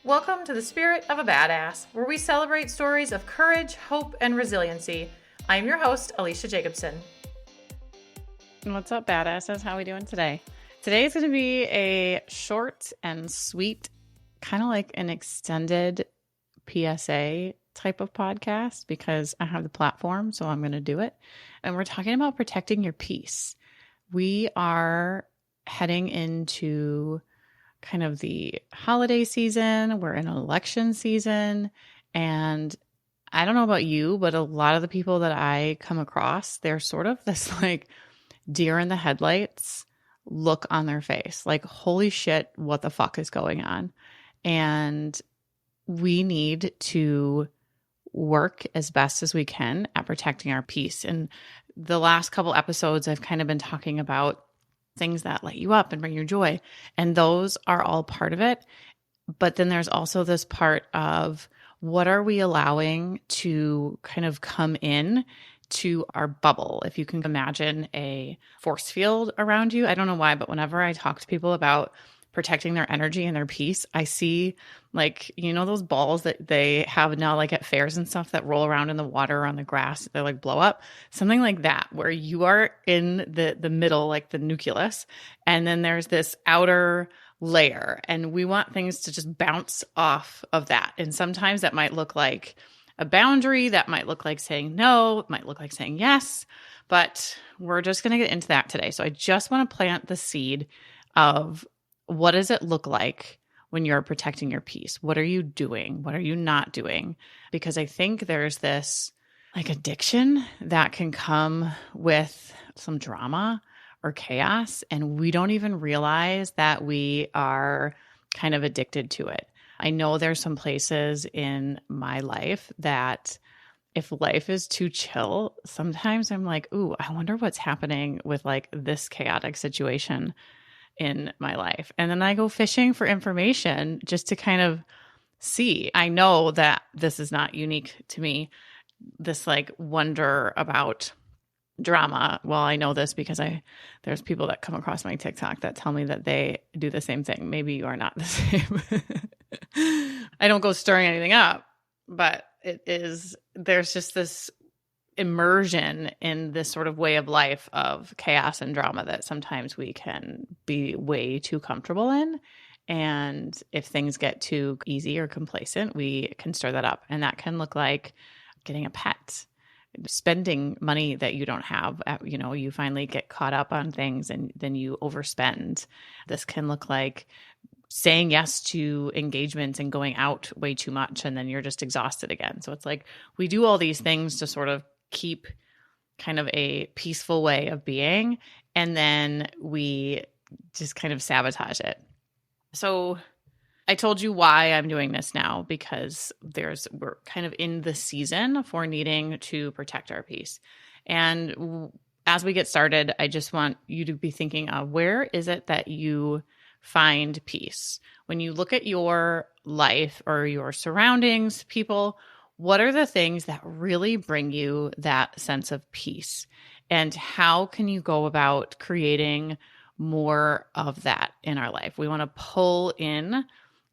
Welcome to the Spirit of a Badass, where we celebrate stories of courage, hope, and resiliency. I'm your host, Alecia Jacobson. What's up, badasses? How are we doing today? Today is going to be a short and sweet, kind of like an extended PSA type of podcast because I have the platform, so I'm going to do it. And we're talking about protecting your peace. We are heading into kind of the holiday season. We're in election season. And I don't know about you, but a lot of the people that I come across, they're sort of this like deer in the headlights look on their face. Like, holy shit, what the fuck is going on? And we need to work as best as we can at protecting our peace. And the last couple episodes, I've kind of been talking about things that light you up and bring you joy. And those are all part of it. But then there's also this part of what are we allowing to kind of come in to our bubble. If you can imagine a force field around you. I don't know why, but whenever I talk to people about protecting their energy and their peace, I see like, you know, those balls that they have now like at fairs and stuff that roll around in the water or on the grass, they like blow up, something like that, where you are in the middle, like the nucleus, and then there's this outer layer, and we want things to just bounce off of that. And sometimes that might look like a boundary, that might look like saying no, it might look like saying yes, but we're just going to get into that today. So I just want to plant the seed of what does it look like when you're protecting your peace? What are you doing? What are you not doing? Because I think there's this like addiction that can come with some drama or chaos, and we don't even realize that we are kind of addicted to it. I know there's some places in my life that if life is too chill, sometimes I'm like, ooh, I wonder what's happening with like this chaotic situation in my life. And then I go fishing for information just to kind of see. I know that this is not unique to me, this like wonder about drama. Well, I know this because there's people that come across my TikTok that tell me that they do the same thing. Maybe you are not the same. I don't go stirring anything up, but there's just this immersion in this sort of way of life of chaos and drama that sometimes we can be way too comfortable in. And if things get too easy or complacent, we can stir that up. And that can look like getting a pet, spending money that you don't have. You know, you finally get caught up on things and then you overspend. This can look like saying yes to engagements and going out way too much, and then you're just exhausted again. So it's like we do all these things to sort of keep kind of a peaceful way of being, and then we just kind of sabotage it. So I told you why I'm doing this now, because we're kind of in the season for needing to protect our peace. And as we get started, I just want you to be thinking of, where is it that you find peace? When you look at your life or your surroundings, people, what are the things that really bring you that sense of peace? And how can you go about creating more of that in our life? We want to pull in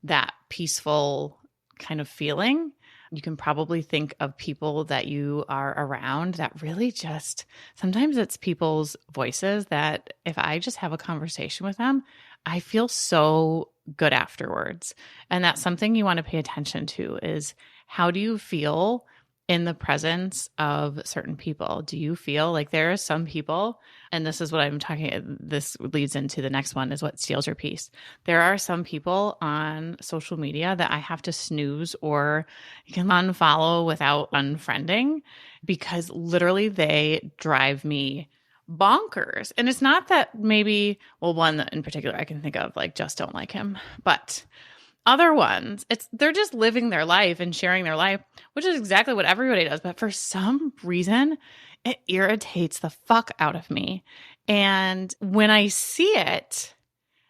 that peaceful kind of feeling. You can probably think of people that you are around that really just, sometimes it's people's voices that if I just have a conversation with them, I feel so good afterwards. And that's something you want to pay attention to, is how do you feel in the presence of certain people? Do you feel like there are some people, and this is what I'm talking, this leads into the next one, is what steals your peace. There are some people on social media that I have to snooze or you can unfollow without unfriending, because literally they drive me bonkers. And it's not that maybe, well, one in particular I can think of, like, just don't like him, but other ones, they're just living their life and sharing their life, which is exactly what everybody does. But for some reason, it irritates the fuck out of me. And when I see it,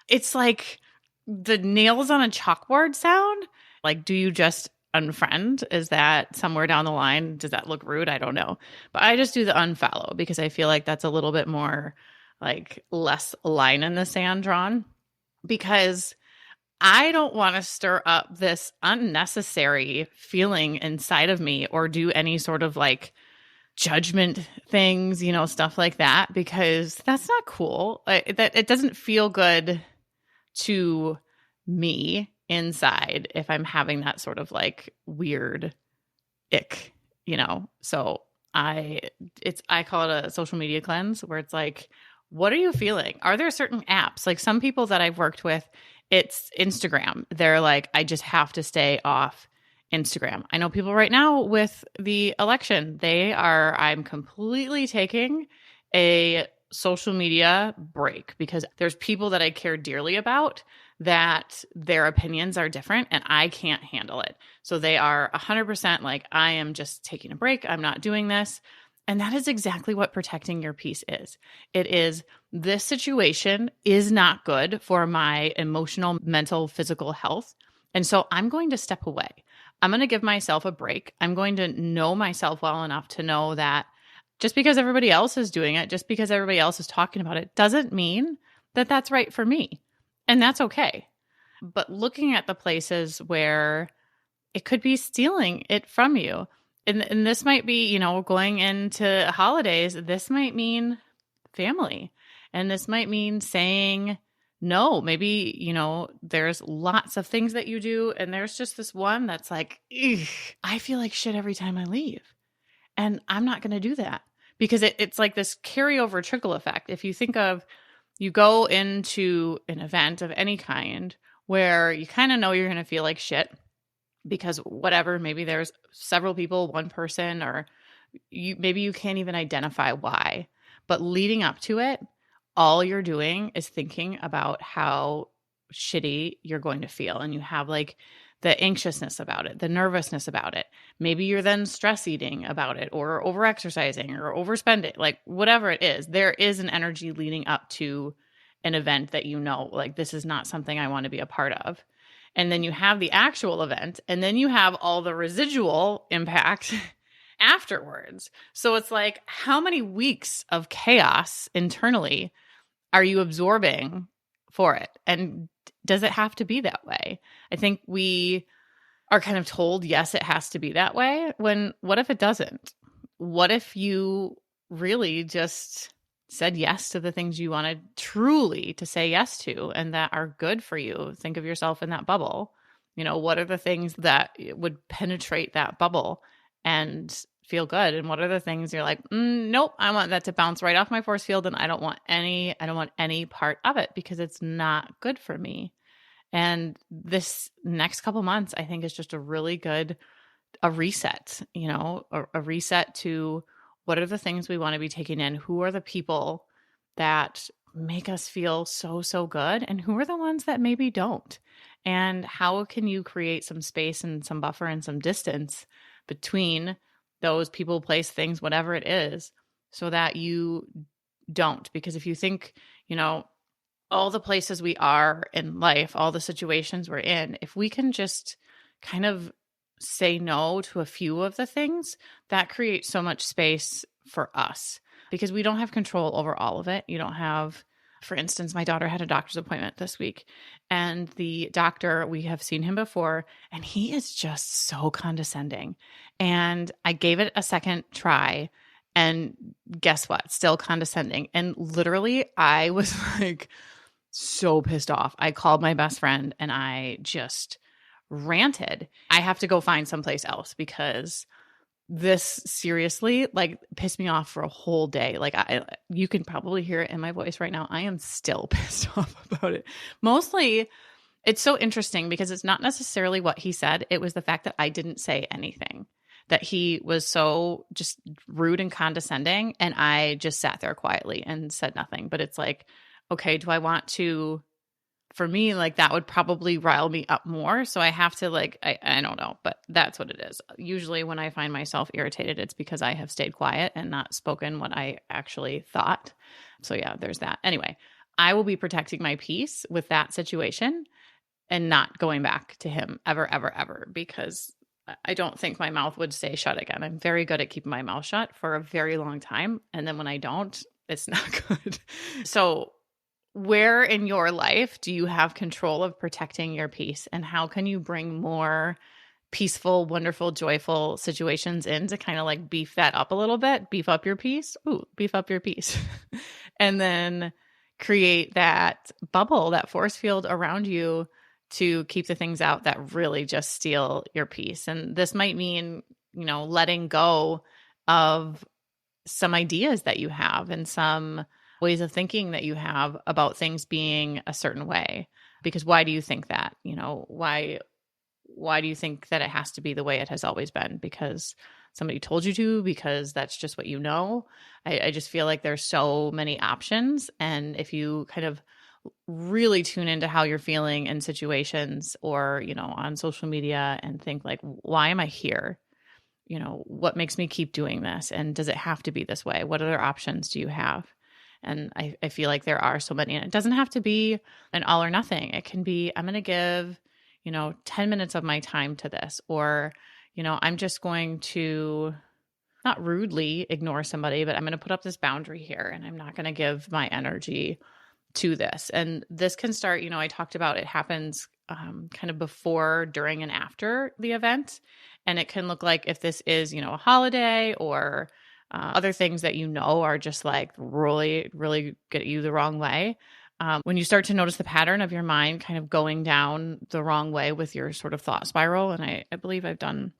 it's like the nails on a chalkboard sound. Like, do you just unfriend? Is that somewhere down the line? Does that look rude? I don't know. But I just do the unfollow because I feel like that's a little bit more like less line in the sand drawn, because I don't want to stir up this unnecessary feeling inside of me or do any sort of like judgment things, stuff like that, because that's not cool. That it doesn't feel good to me inside if I'm having that sort of like weird ick, So I call it a social media cleanse, where it's like, what are you feeling? Are there certain apps? Like some people that I've worked with, it's Instagram. They're like, I just have to stay off Instagram. I know people right now with the election, I'm completely taking a social media break because there's people that I care dearly about that their opinions are different and I can't handle it. So they are 100% like, I am just taking a break. I'm not doing this. And that is exactly what protecting your peace is. It is, this situation is not good for my emotional, mental, physical health. And so I'm going to step away. I'm going to give myself a break. I'm going to know myself well enough to know that just because everybody else is doing it, just because everybody else is talking about it, doesn't mean that that's right for me. And that's okay. But looking at the places where it could be stealing it from you, and this might be, going into holidays, this might mean family. And this might mean saying no. Maybe, there's lots of things that you do. And there's just this one that's like, I feel like shit every time I leave. And I'm not going to do that because it's like this carryover trickle effect. If you think of, you go into an event of any kind where you kind of know you're going to feel like shit because whatever, maybe there's several people, one person, or maybe you can't even identify why. But leading up to it, all you're doing is thinking about how shitty you're going to feel. And you have like the anxiousness about it, the nervousness about it. Maybe you're then stress eating about it or overexercising or overspending, like whatever it is. There is an energy leading up to an event that like this is not something I want to be a part of. And then you have the actual event, and then you have all the residual impact afterwards. So it's like, how many weeks of chaos internally are you absorbing for it? And does it have to be that way? I think we are kind of told, yes, it has to be that way. What if it doesn't? What if you really just said yes to the things you wanted truly to say yes to and that are good for you? Think of yourself in that bubble. What are the things that would penetrate that bubble and feel good? And what are the things you're like, nope, I want that to bounce right off my force field and I don't want any part of it because it's not good for me. And this next couple months, I think, is just a really good, a reset, a reset to what are the things we want to be taking in? Who are the people that make us feel so, so good? And who are the ones that maybe don't? And how can you create some space and some buffer and some distance between those people, place, things, whatever it is, so that you don't? Because if you think, all the places we are in life, all the situations we're in, if we can just kind of say no to a few of the things, that creates so much space for us because we don't have control over all of it. You don't have, for instance, my daughter had a doctor's appointment this week, and the doctor, we have seen him before, and he is just so condescending. And I gave it a second try, and guess what? Still condescending. And literally, I was like so pissed off. I called my best friend and I just ranted. I have to go find someplace else because this seriously like pissed me off for a whole day. Like you can probably hear it in my voice right now. I am still pissed off about it. Mostly it's so interesting because it's not necessarily what he said. It was the fact that I didn't say anything, that he was so just rude and condescending. And I just sat there quietly and said nothing. But it's like, okay, do I want to, for me, like that would probably rile me up more. So I have to I don't know, but that's what it is. Usually when I find myself irritated, it's because I have stayed quiet and not spoken what I actually thought. So yeah, there's that. Anyway, I will be protecting my peace with that situation and not going back to him ever, ever, ever, because I don't think my mouth would stay shut again. I'm very good at keeping my mouth shut for a very long time. And then when I don't, it's not good. So where in your life do you have control of protecting your peace, and how can you bring more peaceful, wonderful, joyful situations in to kind of like beef that up a little bit, beef up your peace. Ooh, beef up your peace. And then create that bubble, that force field around you to keep the things out that really just steal your peace. And this might mean, letting go of some ideas that you have and some ways of thinking that you have about things being a certain way. Because why do you think that? Why do you think that it has to be the way it has always been? Because somebody told you to, because that's just what you know. I just feel like there's so many options. And if you kind of really tune into how you're feeling in situations or, on social media and think like, why am I here? What makes me keep doing this? And does it have to be this way? What other options do you have? And I feel like there are so many, and it doesn't have to be an all or nothing. It can be, I'm going to give 10 minutes of my time to this, or, I'm just going to not rudely ignore somebody, but I'm going to put up this boundary here and I'm not going to give my energy to this. And this can start, I talked about it happens kind of before, during, and after the event. And it can look like if this is, a holiday or other things that are just like really, really get you the wrong way. When you start to notice the pattern of your mind kind of going down the wrong way with your sort of thought spiral, and I believe I've done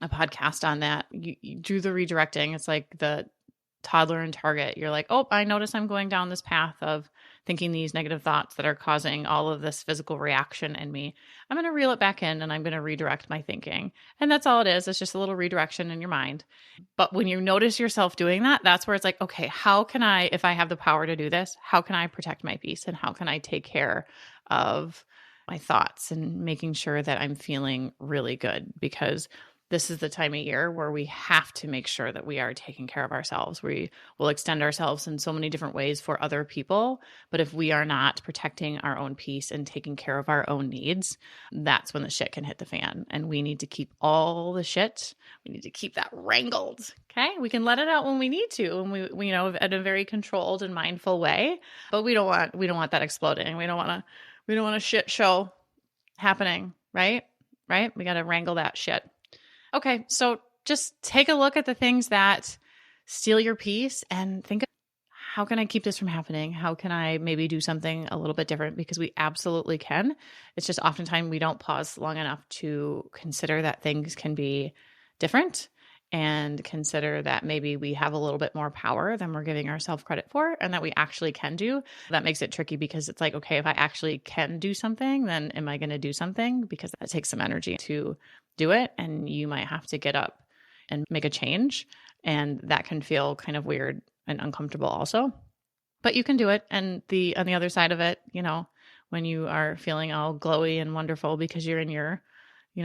a podcast on that, you do the redirecting. It's like the toddler and target. You're like, oh, I notice I'm going down this path of thinking these negative thoughts that are causing all of this physical reaction in me. I'm going to reel it back in and I'm going to redirect my thinking. And that's all it is. It's just a little redirection in your mind. But when you notice yourself doing that, that's where it's like, okay, how can I, if I have the power to do this, how can I protect my peace? And how can I take care of my thoughts and making sure that I'm feeling really good? Because this is the time of year where we have to make sure that we are taking care of ourselves. We will extend ourselves in so many different ways for other people. But if we are not protecting our own peace and taking care of our own needs, that's when the shit can hit the fan. And we need to keep all the shit. We need to keep that wrangled. Okay. We can let it out when we need to. And we in a very controlled and mindful way, but we don't want that exploding. We don't want a shit show happening. Right. We got to wrangle that shit. Okay, so just take a look at the things that steal your peace and think, how can I keep this from happening? How can I maybe do something a little bit different? Because we absolutely can. It's just oftentimes we don't pause long enough to consider that things can be different and consider that maybe we have a little bit more power than we're giving ourselves credit for and that we actually can do. That makes it tricky because it's like, okay, if I actually can do something, then am I going to do something? Because that takes some energy to do it. And you might have to get up and make a change. And that can feel kind of weird and uncomfortable also. But you can do it. And on the other side of it, when you are feeling all glowy and wonderful because you're in your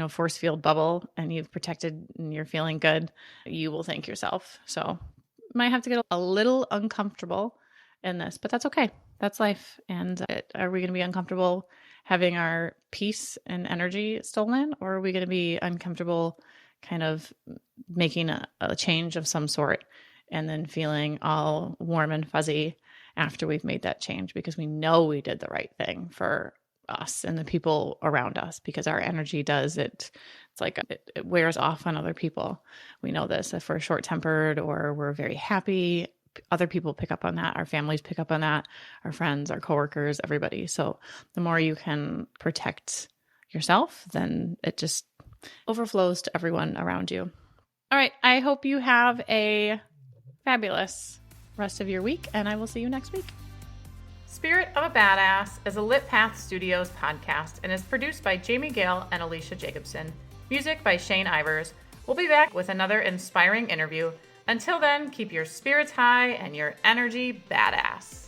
force field bubble and you've protected and you're feeling good, you will thank yourself. So you might have to get a little uncomfortable in this, but that's okay. That's life. And are we going to be uncomfortable having our peace and energy stolen, or are we going to be uncomfortable kind of making a change of some sort and then feeling all warm and fuzzy after we've made that change because we know we did the right thing for us and the people around us, because our energy does it. It's like it wears off on other people. We know this. If we're short-tempered or we're very happy, other people pick up on that. Our families pick up on that, our friends, our coworkers, everybody. So the more you can protect yourself, then it just overflows to everyone around you. All right. I hope you have a fabulous rest of your week, and I will see you next week. Spirit of a Badass is a Lit Path Studios podcast and is produced by Jamie Gale and Alecia Jacobson. Music by Shane Ivers. We'll be back with another inspiring interview. Until then, keep your spirits high and your energy badass.